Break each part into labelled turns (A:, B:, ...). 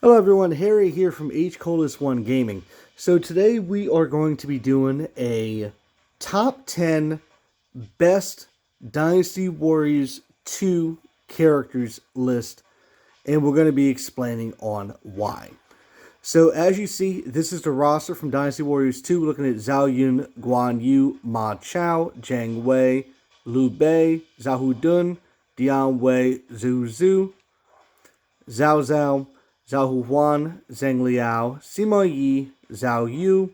A: Hello everyone, Harry here from H1 Gaming. So today we are going to be doing a top 10 best Dynasty Warriors 2 characters list, and we're going to be explaining on why. So as you see, this is the roster from Dynasty Warriors 2, looking at Zhao Yun, Guan Yu, Ma Chao, Zhang Wei, Liu Bei, Zhao Dun, Dian Wei, Zhu Zhu, Zhao Zhao, Zhao Huan, Zheng Liao, Sima Yi, Zhao Yu,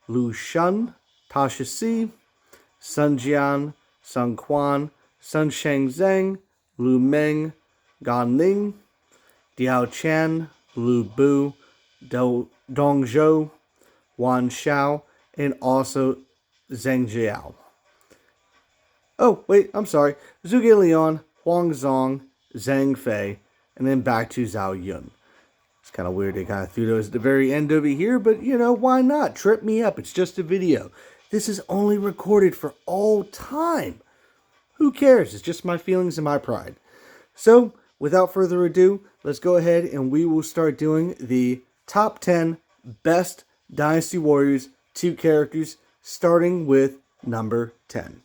A: Lu Shun, Tasha Si, Sun Jian, Sun Quan, Sun Sheng Zheng, Lu Meng, Gan Ning, Diao Chen, Lu Bu, Dong Zhou, Wan Xiao, and also Zheng Jiao. Oh, wait, I'm sorry. Zhuge Liang, Huang Zong, Zhang Fei, and then back to Zhao Yun. It's kind of weird they kind of threw those at the very end over here, but you know, why not? Trip me up. It's just a video. This is only recorded for all time. Who cares? It's just my feelings and my pride. So, without further ado, let's go ahead and we will start doing the top 10 best Dynasty Warriors 2 characters, starting with number 10.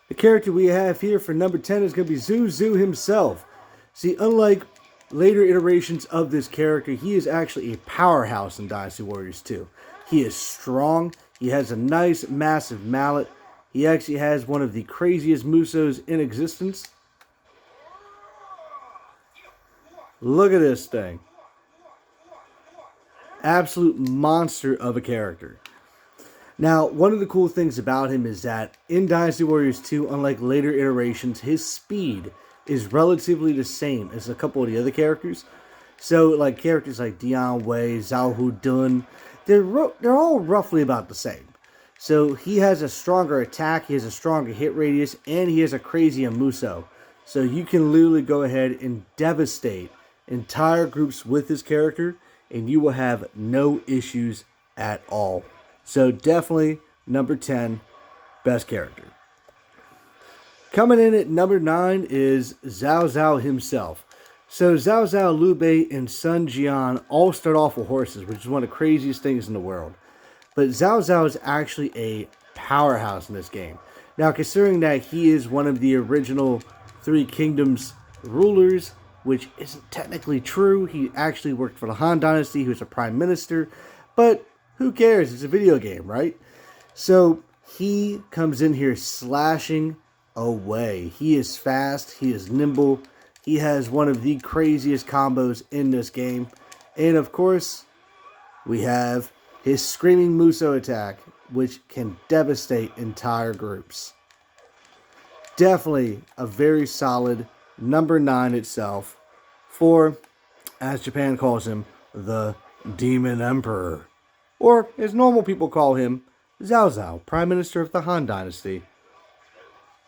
A: The character we have here for number 10 is going to be Zhu Zhu himself. See, unlike later iterations of this character, he is actually a powerhouse in Dynasty Warriors 2. He is strong. He has a nice, massive mallet. He actually has one of the craziest Musos in existence. Look at this thing. Absolute monster of a character. Now, one of the cool things about him is that in Dynasty Warriors 2, unlike later iterations, his speed is relatively the same as a couple of the other characters. So, like characters like Dian Wei, Zhao Dun, they're all roughly about the same. So he has a stronger attack, he has a stronger hit radius, and he has a crazier Muso. So you can literally go ahead and devastate entire groups with this character, and you will have no issues at all. So definitely number 10, best character. Coming in at number 9 is Zhao Zhao himself. So Zhao Zhao, Liu Bei, and Sun Jian all start off with horses, which is one of the craziest things in the world. But Zhao Zhao is actually a powerhouse in this game. Now, considering that he is one of the original Three Kingdoms rulers, which isn't technically true. He actually worked for the Han Dynasty. He was a prime minister. But who cares? It's a video game, right? So he comes in here slashing away. He is fast. He is nimble. He has one of the craziest combos in this game. And of course, we have his Screaming Muso attack, which can devastate entire groups. Definitely a very solid number 9 itself for, as Japan calls him, the Demon Emperor. Or, as normal people call him, Zhao Zhao, Prime Minister of the Han Dynasty.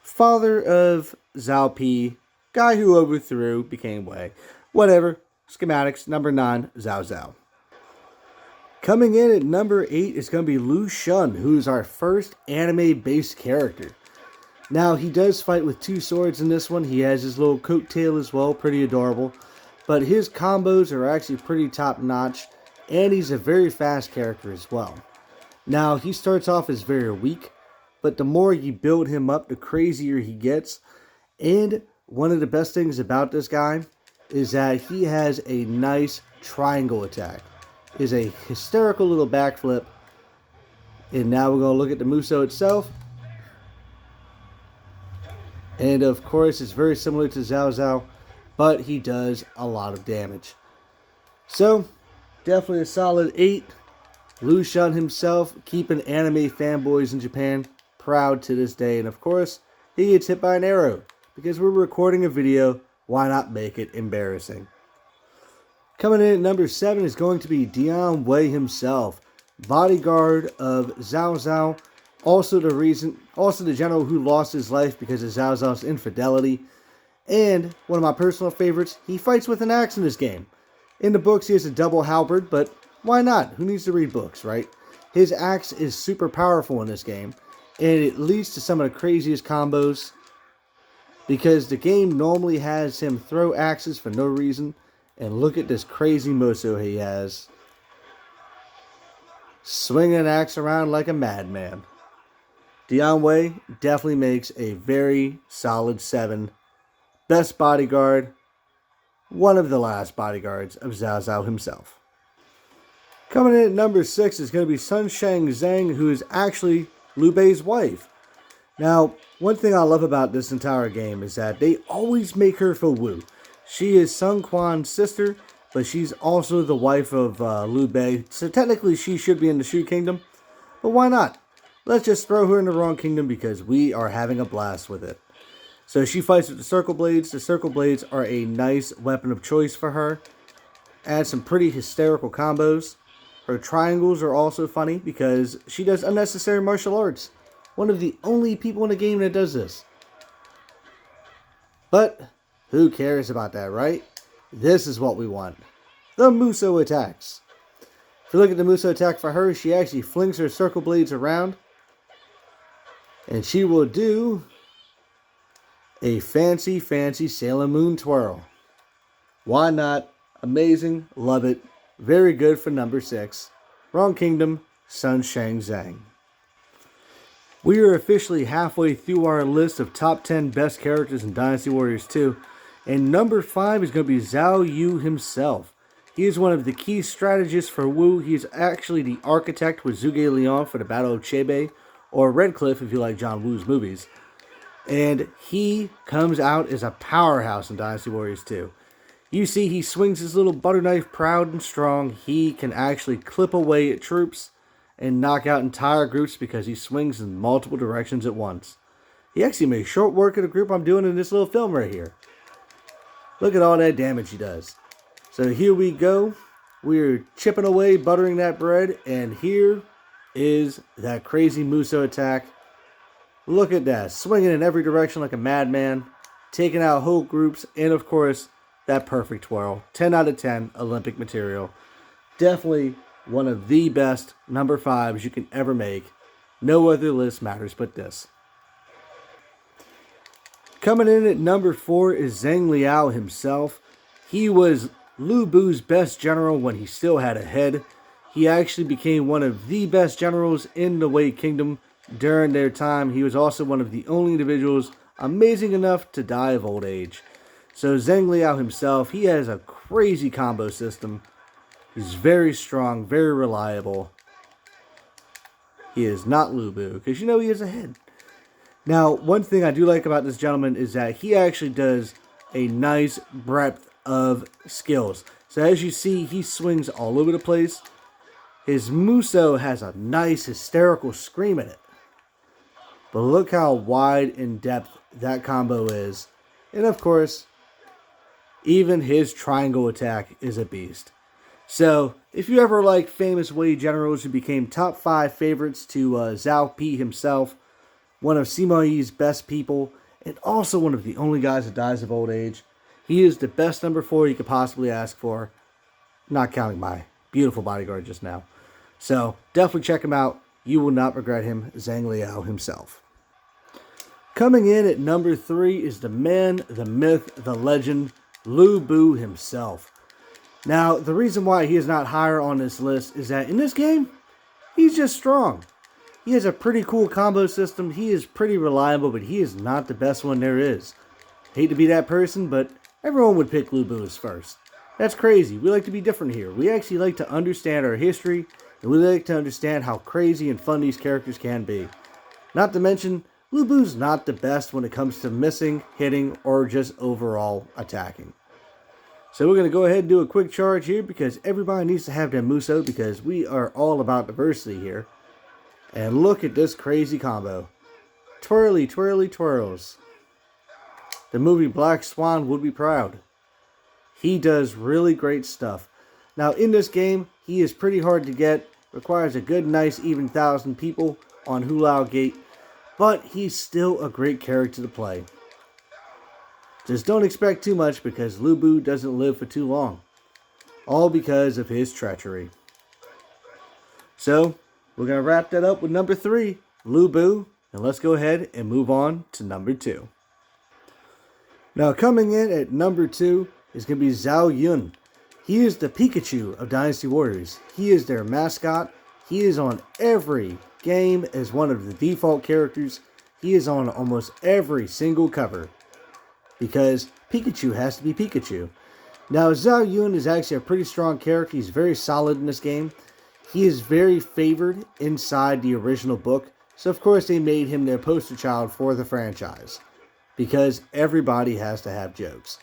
A: Father of Zhao Pi, guy who overthrew, became Wei. Whatever. Schematics, number 9, Zhao Zhao. Coming in at number 8 is going to be Lu Shun, who is our first anime-based character. Now, he does fight with 2 swords in this one. He has his little coattail as well, pretty adorable. But his combos are actually pretty top-notch, and he's a very fast character as well. Now, he starts off as very weak, but the more you build him up, the crazier he gets. And one of the best things about this guy is that he has a nice triangle attack. It is a hysterical little backflip. And now we're going to look at the Muso itself. And of course, it's very similar to Zhao Zhao, but he does a lot of damage. So, definitely a solid 8. Lu Shun himself, keeping anime fanboys in Japan proud to this day. And of course, he gets hit by an arrow. Because we're recording a video, why not make it embarrassing? Coming in at number 7 is going to be Dian Wei himself, bodyguard of Zhao Zhao. Also the general who lost his life because of Zhao Zhao's infidelity. And one of my personal favorites, he fights with an axe in this game. In the books, he has a double halberd, but why not? Who needs to read books, right? His axe is super powerful in this game, and it leads to some of the craziest combos because the game normally has him throw axes for no reason, And look at this crazy Muso he has. Swinging an axe around like a madman. Dion Wei definitely makes a very solid 7. Best bodyguard. One of the last bodyguards of Zhao Zhao himself. Coming in at number 6 is going to be Sun Shang Zhang, who is actually Liu Bei's wife. Now, one thing I love about this entire game is that they always make her for Wu. She is Sun Quan's sister, but she's also the wife of Liu Bei. So technically she should be in the Shu Kingdom, but why not? Let's just throw her in the wrong kingdom because we are having a blast with it. So she fights with the Circle Blades. The Circle Blades are a nice weapon of choice for her. Adds some pretty hysterical combos. Her triangles are also funny because she does unnecessary martial arts. One of the only people in the game that does this. But who cares about that, right? This is what we want. The Muso attacks. If you look at the Muso attack for her, she actually flings her Circle Blades around. And she will do a fancy Sailor Moon twirl. Why not? Amazing. Love it. Very good for number 6. Wrong Kingdom, Sun Shang Zhang. We are officially halfway through our list of top 10 best characters in Dynasty Warriors 2. And number 5 is going to be Zhao Yu himself. He is one of the key strategists for Wu. He is actually the architect with Zhuge Liang for the Battle of Chebei, or Red Cliff if you like John Woo's movies. And he comes out as a powerhouse in Dynasty Warriors 2. You see, he swings his little butter knife proud and strong. He can actually clip away at troops and knock out entire groups because he swings in multiple directions at once. He actually makes short work of the group I'm doing in this little film right here. Look at all that damage he does. So here we go. We're chipping away, buttering that bread, and here is that crazy Muso attack. Look at that, swinging in every direction like a madman, taking out whole groups, and of course, that perfect twirl. 10 out of 10, Olympic material. Definitely one of the best number 5s you can ever make. No other list matters but this. Coming in at number 4 is Zhang Liao himself. He was Lu Bu's best general when he still had a head. He actually became one of the best generals in the Wei Kingdom during their time. He was also one of the only individuals amazing enough to die of old age. So Zhang Liao himself, he has a crazy combo system. He's very strong, very reliable. He is not Lu Bu, because you know he has a head. Now, one thing I do like about this gentleman is that he actually does a nice breadth of skills. So as you see, he swings all over the place. His Muso has a nice hysterical scream in it. But look how wide in depth that combo is. And of course, even his triangle attack is a beast. So, if you ever like famous Wei generals who became top 5 favorites to Zhao Pi himself, one of Sima Yi's best people, and also one of the only guys that dies of old age, he is the best number 4 you could possibly ask for, not counting my beautiful bodyguard just now. So, definitely check him out. You will not regret him, Zhang Liao himself. Coming in at number 3 is the man, the myth, the legend, Lu Bu himself. Now, the reason why he is not higher on this list is that in this game, he's just strong. He has a pretty cool combo system. He is pretty reliable, but he is not the best one there is. Hate to be that person, but everyone would pick Lu Bu as first. That's crazy. We like to be different here. We actually like to understand our history, and we like to understand how crazy and fun these characters can be. Not to mention, Lu Bu's not the best when it comes to missing, hitting, or just overall attacking. So we're going to go ahead and do a quick charge here because everybody needs to have their Muso because we are all about diversity here. And look at this crazy combo. Twirly, twirly, twirls. The movie Black Swan would be proud. He does really great stuff. Now in this game, he is pretty hard to get. Requires a good, nice, even 1,000 people on Hulao Gate. But he's still a great character to play. Just don't expect too much because Lu Bu doesn't live for too long. All because of his treachery. So, we're going to wrap that up with number 3, Lu Bu. And let's go ahead and move on to number 2. Now coming in at number 2 is going to be Zhao Yun. He is the Pikachu of Dynasty Warriors. He is their mascot. He is on every game as one of the default characters. He is on almost every single cover because Pikachu has to be Pikachu. Now, Zhao Yun is actually a pretty strong character. He's very solid in this game. He is very favored inside the original book. So, of course, they made him their poster child for the franchise because everybody has to have jokes.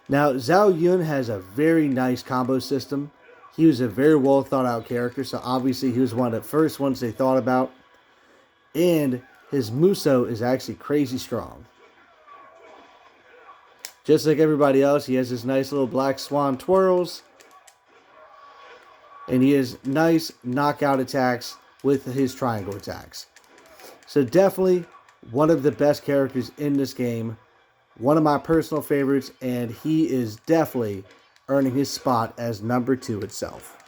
A: Now, Zhao Yun has a very nice combo system. He was a very well thought out character, so obviously he was one of the first ones they thought about. And his Muso is actually crazy strong. Just like everybody else, he has his nice little black swan twirls. And he has nice knockout attacks with his triangle attacks. So definitely one of the best characters in this game. One of my personal favorites, and he is definitely earning his spot as number 2 itself.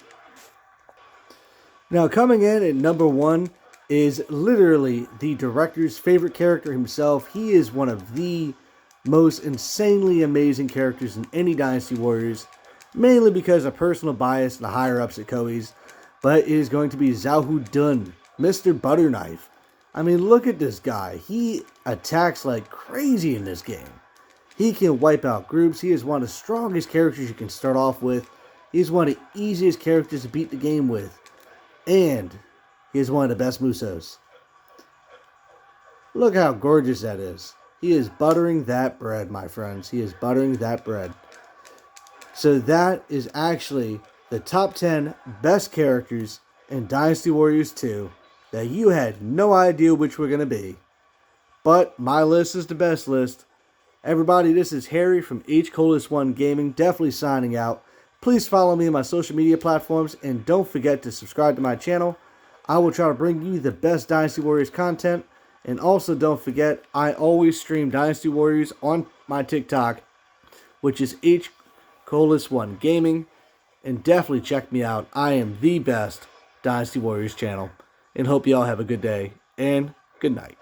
A: Now, coming in at number 1 is literally the director's favorite character himself. He is one of the most insanely amazing characters in any Dynasty Warriors, mainly because of personal bias and the higher-ups at Koei's, but it is going to be Xiahou Dun, Mr. Butterknife. I mean, look at this guy. He attacks like crazy in this game. He can wipe out groups. He is one of the strongest characters you can start off with. He's one of the easiest characters to beat the game with. And he is one of the best Musos. Look how gorgeous that is. He is buttering that bread, my friends. He is buttering that bread. So that is actually the top 10 best characters in Dynasty Warriors 2 that you had no idea which were going to be. But my list is the best list. Everybody, this is Harry from HColas1 Gaming, definitely signing out. Please follow me on my social media platforms, and don't forget to subscribe to my channel. I will try to bring you the best Dynasty Warriors content, and also don't forget, I always stream Dynasty Warriors on my TikTok, which is HColas1 Gaming, and definitely check me out. I am the best Dynasty Warriors channel, and hope you all have a good day, and good night.